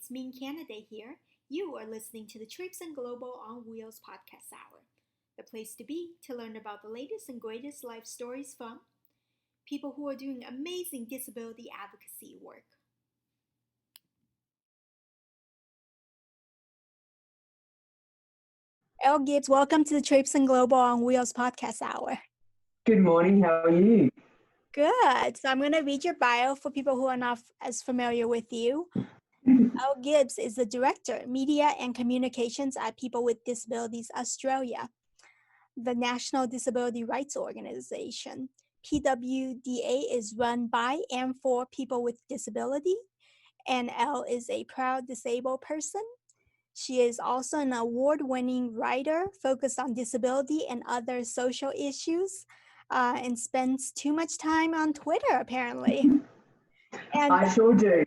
it's Ming Canada here. You are listening to the Trapes and Global on Wheels podcast hour, the place to be to learn about the latest and greatest life stories from people who are doing amazing disability advocacy work. Gibbs, welcome to the Trapes and Global on Wheels podcast hour. Good morning, how are you? Good. So I'm going to read your bio for people who are not as familiar with you. Gibbs is the Director, Media and Communications at People with Disabilities Australia, the National Disability Rights Organization. PWDA is run by and for people with disability, and Elle is a proud disabled person. She is also an award-winning writer focused on disability and other social issues, and spends too much time on Twitter, apparently. And I sure do.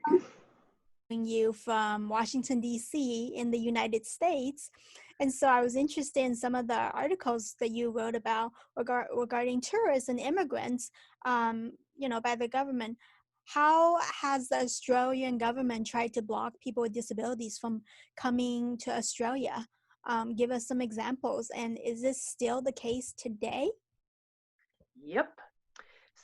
You from Washington, D.C. in the United States. And so I was interested in some of the articles that you wrote about regarding tourists and immigrants, by the government. How has the Australian government tried to block people with disabilities from coming to Australia? Give us some examples. And is this still the case today? Yep.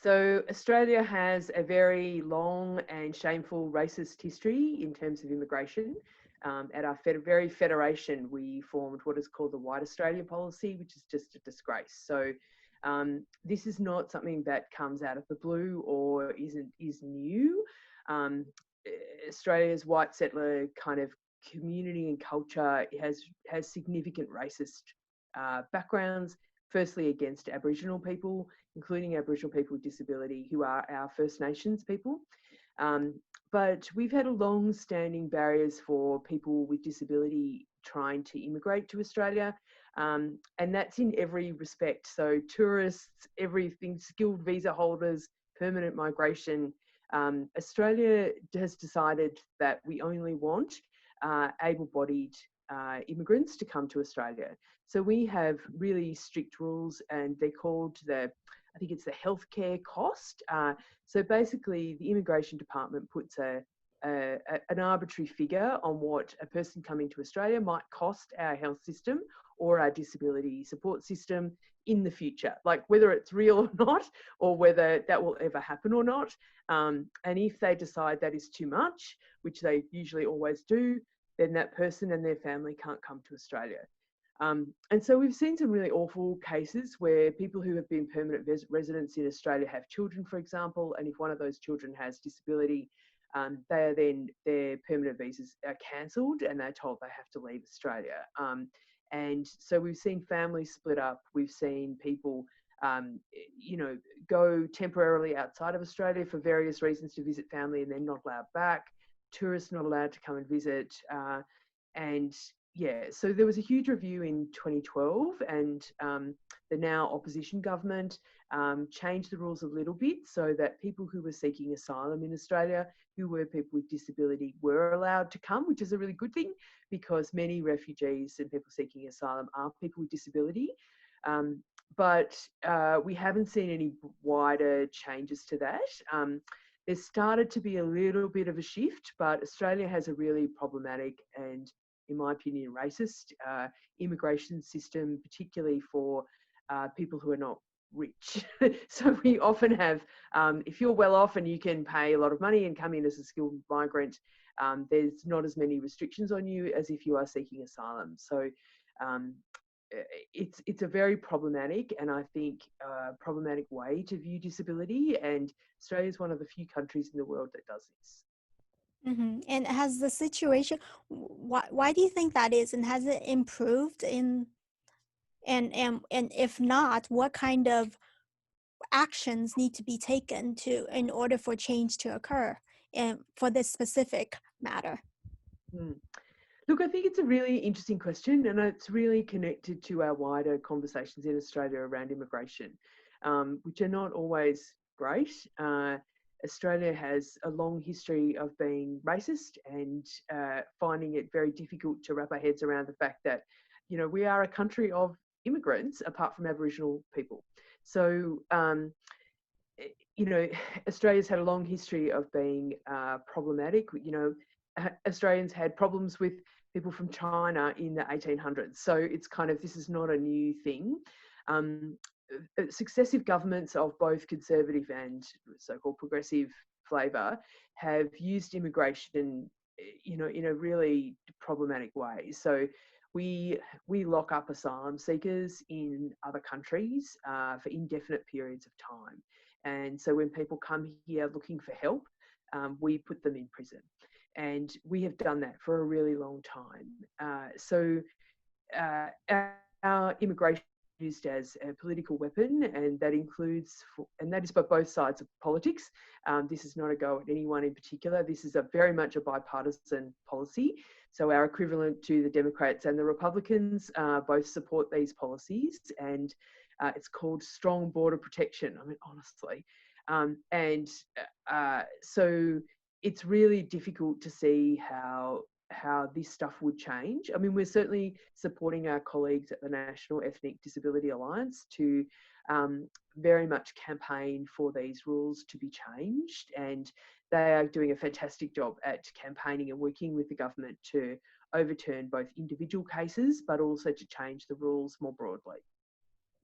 So Australia has a very long and shameful racist history in terms of immigration. At our very federation, we formed what is called the White Australia policy, which is just a disgrace. So this is not something that comes out of the blue or is new. Australia's white settler kind of community and culture has significant racist backgrounds, firstly against Aboriginal people, including Aboriginal people with disability, who are our First Nations people. But we've had a long-standing barriers for people with disability trying to immigrate to Australia, and that's in every respect. So tourists, everything, skilled visa holders, permanent migration. Australia has decided that we only want able-bodied immigrants to come to Australia. So we have really strict rules, and they're called I think it's the healthcare cost. So basically, the Immigration Department puts an arbitrary figure on what a person coming to Australia might cost our health system or our disability support system in the future, like whether it's real or not, or whether that will ever happen or not. And if they decide that is too much, which they usually always do, then that person and their family can't come to Australia. And so we've seen some really awful cases where people who have been permanent residents in Australia have children, for example, and if one of those children has disability, their permanent visas are cancelled and they're told they have to leave Australia. And so we've seen families split up. We've seen people, go temporarily outside of Australia for various reasons to visit family and then not allowed back. Tourists not allowed to come and visit. So there was a huge review in 2012, and the now opposition government changed the rules a little bit so that people who were seeking asylum in Australia, who were people with disability, were allowed to come, which is a really good thing because many refugees and people seeking asylum are people with disability. But we haven't seen any wider changes to that. There's started to be a little bit of a shift, but Australia has a really problematic and, in my opinion, racist immigration system, particularly for people who are not rich. So we often have, if you're well off and you can pay a lot of money and come in as a skilled migrant, there's not as many restrictions on you as if you are seeking asylum. So it's a very problematic and I think problematic way to view disability, and Australia is one of the few countries in the world that does this. Mm-hmm. And has the situation, why do you think that is, and has it improved and if not, what kind of actions need to be taken in order for change to occur for this specific matter? Look, I think it's a really interesting question, and it's really connected to our wider conversations in Australia around immigration, which are not always great. Australia has a long history of being racist and finding it very difficult to wrap our heads around the fact that, we are a country of immigrants apart from Aboriginal people. So, Australia's had a long history of being problematic. Australians had problems with people from China in the 1800s. So it's kind of, this is not a new thing. Successive governments of both conservative and so-called progressive flavour have used immigration, in a really problematic way. So we lock up asylum seekers in other countries for indefinite periods of time. And so when people come here looking for help, we put them in prison. And we have done that for a really long time. So our immigration is used as a political weapon, and that includes, and that is by both sides of politics. This is not a go at anyone in particular. This is very much a bipartisan policy. So our equivalent to the Democrats and the Republicans both support these policies, and it's called strong border protection. I mean, honestly. So it's really difficult to see how this stuff would change. I mean, we're certainly supporting our colleagues at the National Ethnic Disability Alliance to very much campaign for these rules to be changed, and they are doing a fantastic job at campaigning and working with the government to overturn both individual cases, but also to change the rules more broadly.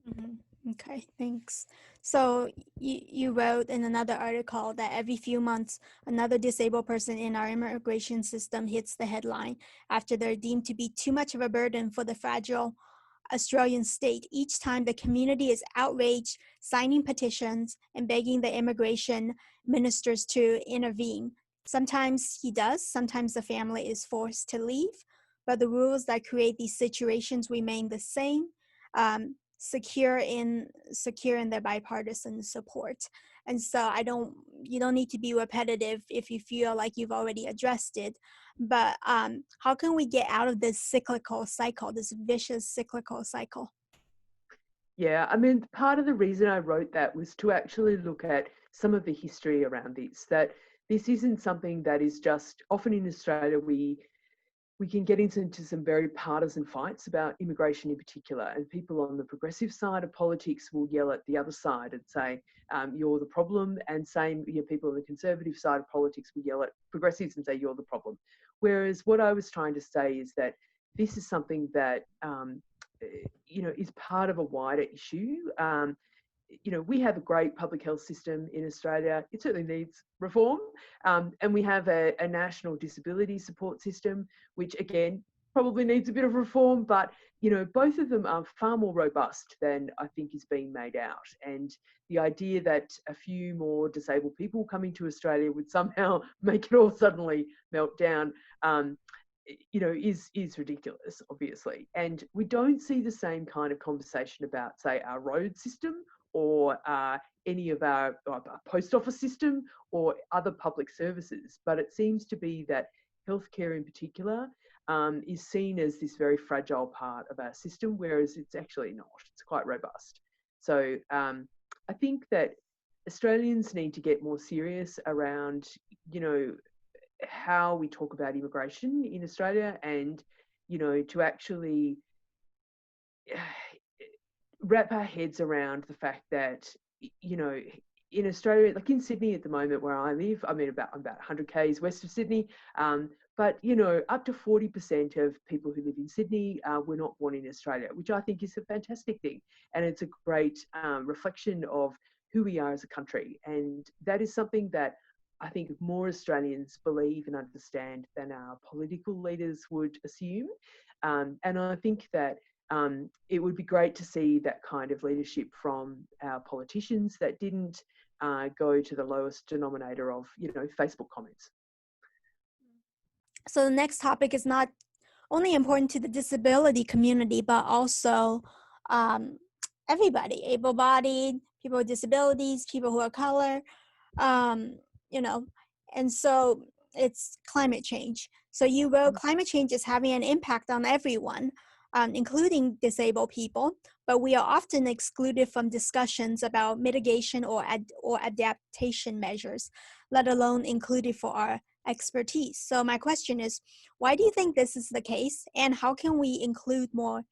Mm-hmm. Okay, thanks. So you wrote in another article that every few months, another disabled person in our immigration system hits the headline after they're deemed to be too much of a burden for the fragile Australian state. Each time the community is outraged, signing petitions and begging the immigration ministers to intervene. Sometimes he does, sometimes the family is forced to leave, but the rules that create these situations remain the same. Secure in their bipartisan support. And so you don't need to be repetitive if you feel like you've already addressed it, but how can we get out of this cyclical cycle, this vicious cyclical cycle? Yeah, I mean, part of the reason I wrote that was to actually look at some of the history around this, that this isn't something that is just, often in Australia, we can get into some very partisan fights about immigration in particular, and people on the progressive side of politics will yell at the other side and say, you're the problem, and same, people on the conservative side of politics will yell at progressives and say, you're the problem. Whereas what I was trying to say is that this is something that, is part of a wider issue. We have a great public health system in Australia. It certainly needs reform. And we have a national disability support system, which again, probably needs a bit of reform, but both of them are far more robust than I think is being made out. And the idea that a few more disabled people coming to Australia would somehow make it all suddenly melt down, is ridiculous, obviously. And we don't see the same kind of conversation about, say, our road system or any of our post office system or other public services. But it seems to be that healthcare in particular is seen as this very fragile part of our system, whereas it's actually not. It's quite robust. So I think that Australians need to get more serious around, how we talk about immigration in Australia, and, to actually wrap our heads around the fact that, in Australia, like in Sydney at the moment where I live, I mean, I'm about 100 k's west of Sydney, but, up to 40% of people who live in Sydney were not born in Australia, which I think is a fantastic thing. And it's a great reflection of who we are as a country. And that is something that I think more Australians believe and understand than our political leaders would assume. And I think that it would be great to see that kind of leadership from our politicians that didn't go to the lowest denominator of, Facebook comments. So the next topic is not only important to the disability community, but also everybody, able-bodied, people with disabilities, people who are color, and so it's climate change. So you wrote, climate change is having an impact on everyone, including disabled people, but we are often excluded from discussions about mitigation or adaptation measures, let alone included for our expertise. So my question is, why do you think this is the case, and how can we include more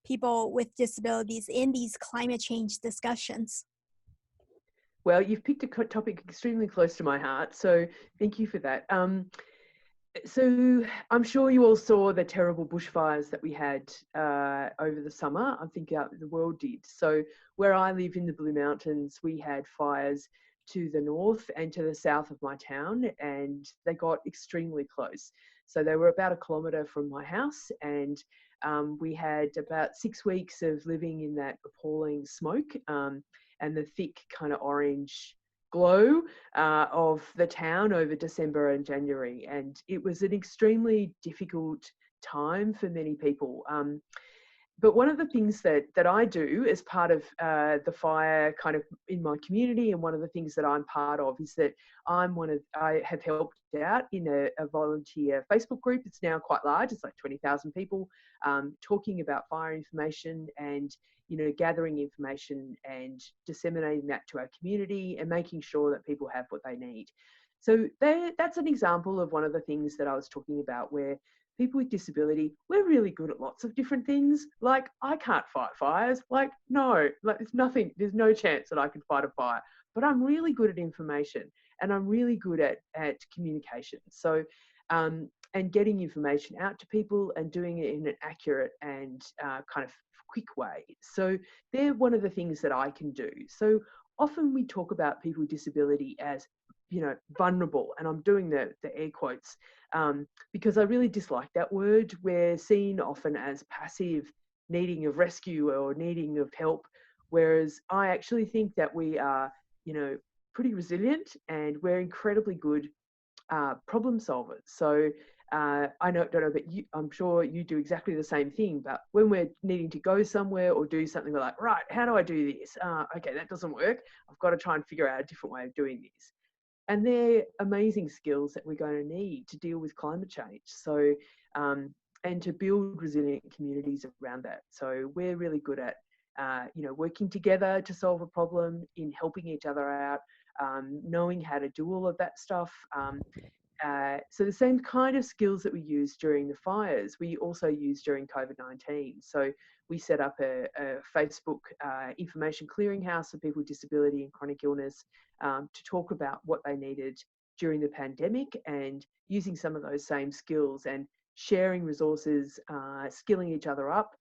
people with disabilities in these climate change discussions? Well, you've picked a topic extremely close to my heart, so thank you for that. So I'm sure you all saw the terrible bushfires that we had over the summer. I think the world did. So where I live in the Blue Mountains, we had fires to the north and to the south of my town, and they got extremely close. So they were about a kilometre from my house, and we had about 6 weeks of living in that appalling smoke and the thick kind of orange glow of the town over December and January. And it was an extremely difficult time for many people. But one of the things that I do as part of the fire kind of in my community, and one of the things that I'm part of, is that I have helped out in a volunteer Facebook group. It's now quite large. It's like 20,000 people talking about fire information and, you know, gathering information and disseminating that to our community and making sure that people have what they need. So that's an example of one of the things that I was talking about, where people with disability, we're really good at lots of different things. Like, I can't fight fires. Like, no, like there's no chance that I could fight a fire. But I'm really good at information, and I'm really good at communication. So, and getting information out to people and doing it in an accurate and kind of quick way. So they're one of the things that I can do. So often we talk about people with disability as, you know, vulnerable, and I'm doing the air quotes because I really dislike that word. We're seen often as passive, needing of rescue or needing of help, whereas I actually think that we are, you know, pretty resilient, and we're incredibly good problem solvers. So I don't know, but I'm sure you do exactly the same thing. But when we're needing to go somewhere or do something, we're like, right, how do I do this? Okay, that doesn't work. I've got to try and figure out a different way of doing this. And they're amazing skills that we're going to need to deal with climate change. So, and to build resilient communities around that. So we're really good at, you know, working together to solve a problem, in helping each other out, knowing how to do all of that stuff. So the same kind of skills that we used during the fires, we also used during COVID-19. So we set up a Facebook information clearinghouse for people with disability and chronic illness to talk about what they needed during the pandemic, and using some of those same skills and sharing resources, skilling each other up,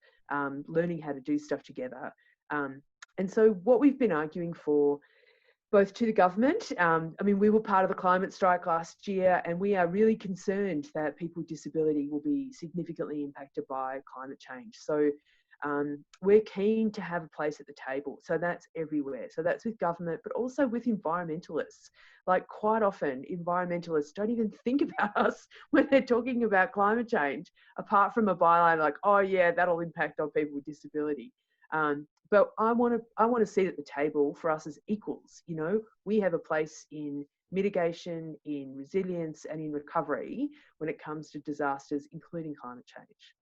learning how to do stuff together. And so what we've been arguing for, both to the government. I mean, we were part of the climate strike last year, and we are really concerned that people with disability will be significantly impacted by climate change. So we're keen to have a place at the table. So that's everywhere. So that's with government, but also with environmentalists. Like, quite often, environmentalists don't even think about us when they're talking about climate change, apart from a byline like, oh yeah, that'll impact on people with disability. But I want to sit at the table for us as equals. You know, we have a place in mitigation, in resilience, and in recovery when it comes to disasters, including climate change.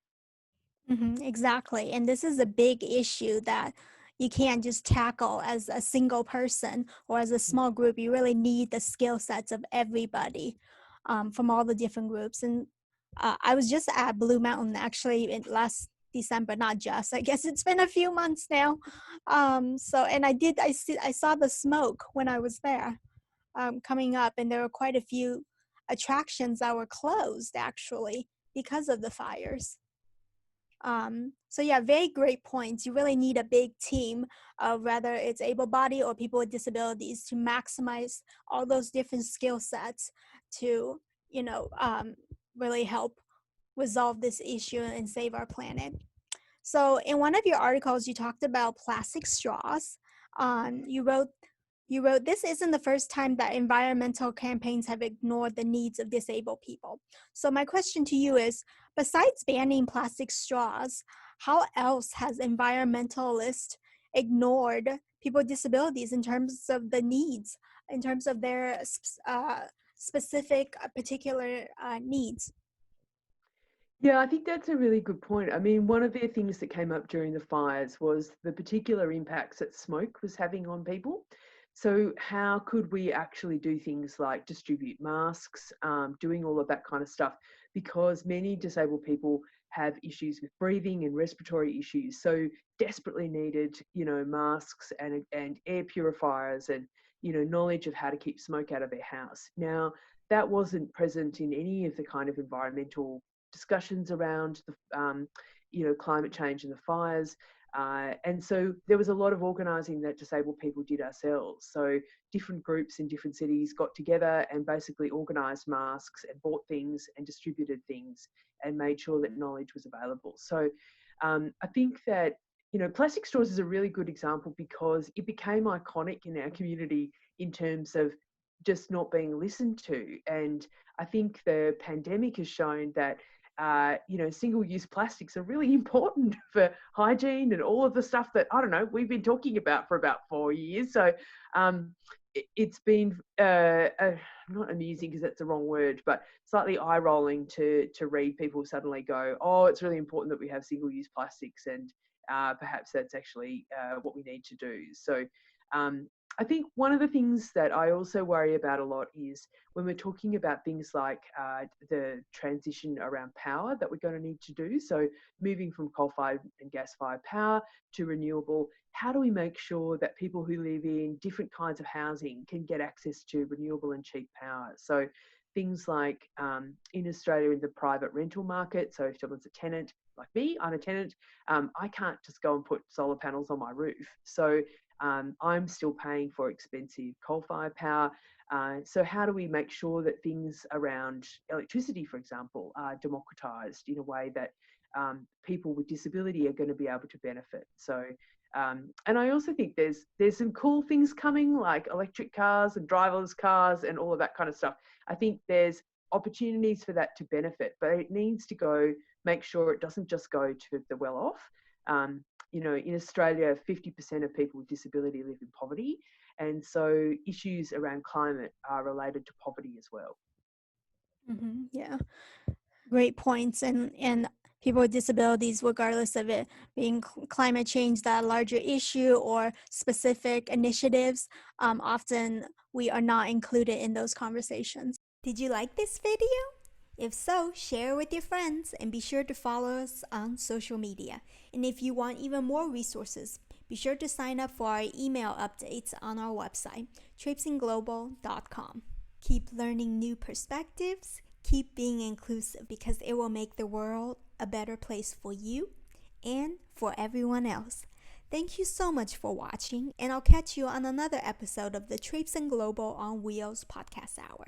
Exactly. And this is a big issue that you can't just tackle as a single person or as a small group. You really need the skill sets of everybody from all the different groups. And I was just at Blue Mountain actually in last December, not just, I guess it's been a few months now. And I saw the smoke when I was there coming up, and there were quite a few attractions that were closed actually because of the fires. So yeah, very great points. You really need a big team, whether it's able-bodied or people with disabilities, to maximize all those different skill sets to, you know, really help resolve this issue and save our planet. So in one of your articles, you talked about plastic straws. You wrote, this isn't the first time that environmental campaigns have ignored the needs of disabled people. So my question to you is, besides banning plastic straws, how else has environmentalists ignored people with disabilities in terms of the needs, in terms of their specific particular needs? Yeah, I think that's a really good point. I mean, one of the things that came up during the fires was the particular impacts that smoke was having on people. So how could we actually do things like distribute masks, doing all of that kind of stuff? Because many disabled people have issues with breathing and respiratory issues. So desperately needed, you know, masks and air purifiers and, you know, knowledge of how to keep smoke out of their house. Now, that wasn't present in any of the kind of environmental discussions around the, climate change and the fires. And so there was a lot of organising that disabled people did ourselves. So different groups in different cities got together and basically organised masks and bought things and distributed things and made sure that knowledge was available. So I think that, plastic straws is a really good example because it became iconic in our community in terms of just not being listened to. And I think the pandemic has shown that single-use plastics are really important for hygiene and all of the stuff that, I don't know, we've been talking about for about 4 years. So it's been not amusing because that's the wrong word, but slightly eye-rolling to read people suddenly go, oh, it's really important that we have single-use plastics, and perhaps that's actually what we need to do. So I think one of the things that I also worry about a lot is when we're talking about things like the transition around power that we're going to need to do. So moving from coal-fired and gas-fired power to renewable, how do we make sure that people who live in different kinds of housing can get access to renewable and cheap power? So things like in Australia in the private rental market, so if someone's a tenant, like me, I'm a tenant, I can't just go and put solar panels on my roof. So I'm still paying for expensive coal-fired power. So how do we make sure that things around electricity, for example, are democratised in a way that people with disability are going to be able to benefit? So, and I also think there's some cool things coming, like electric cars and driverless cars and all of that kind of stuff. I think there's opportunities for that to benefit, but it needs to make sure it doesn't just go to the well-off. In Australia, 50% of people with disability live in poverty. And so issues around climate are related to poverty as well. Yeah, great points. And people with disabilities, regardless of it being climate change, that larger issue or specific initiatives, often we are not included in those conversations. Did you like this video? If so, share it with your friends and be sure to follow us on social media. And if you want even more resources, be sure to sign up for our email updates on our website, trapesandglobal.com. Keep learning new perspectives, keep being inclusive, because it will make the world a better place for you and for everyone else. Thank you so much for watching, and I'll catch you on another episode of the Trapes and Global on Wheels podcast hour.